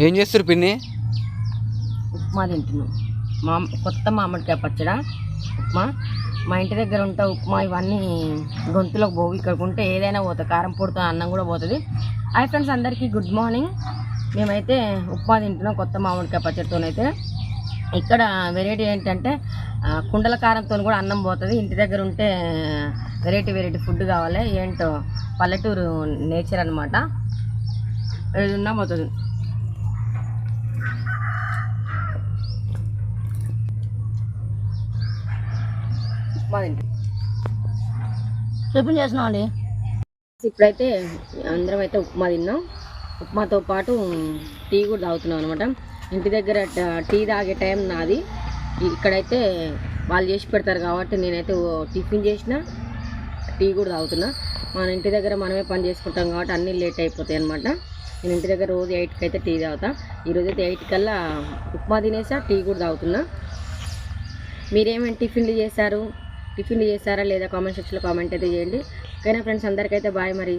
ఏం చేస్తారు పిన్ని? ఉప్మా తింటున్నాం. కొత్త మామిడికాయ పచ్చడ ఉప్మా. మా ఇంటి దగ్గర ఉంటా ఉప్మా ఇవన్నీ గొంతులోకి పోవు. ఇక్కడికి ఉంటే ఏదైనా పోతుంది, కారం పొడితో అన్నం కూడా పోతుంది. హాయ్ ఫ్రెండ్స్, అందరికీ గుడ్ మార్నింగ్. మేమైతే ఉప్మా తింటున్నాం కొత్త మామిడికాయ పచ్చడితోనైతే. ఇక్కడ వెరైటీ ఏంటంటే కుండల కారంతో కూడా అన్నం పోతుంది. ఇంటి దగ్గర ఉంటే వెరైటీ ఫుడ్ కావాలి. ఏంటో పల్లెటూరు నేచర్ అనమాట. ఏదన్నా పోతుంది. ఉప్మా తింటాం. టిఫిన్ చేసినాం అండి. ఇప్పుడైతే అందరం అయితే ఉప్మా తిన్నాం. ఉప్మాతో పాటు టీ కూడా తాగుతున్నాం అనమాట. ఇంటి దగ్గర టీ తాగే టైం నాది. ఇక్కడైతే వాళ్ళు చేసి పెడతారు కాబట్టి నేనైతే టిఫిన్ చేసిన, టీ కూడా తాగుతున్నా. మన ఇంటి దగ్గర మనమే పని చేసుకుంటాం కాబట్టి అన్నీ లేట్ అయిపోతాయి అనమాట. నేను ఇంటి దగ్గర రోజు 8కి అయితే టీ తాగుతా. ఈరోజైతే 8 కల్లా ఉప్మా తినేసా, టీ కూడా తాగుతున్నా. మీరేమేమి టిఫిన్లు చేశారా లేదా కామెంట్ సెక్షన్లో కామెంట్ అయితే చేయండి. ఓకేనా ఫ్రెండ్స్, అందరికైతే బాయ్ మరి.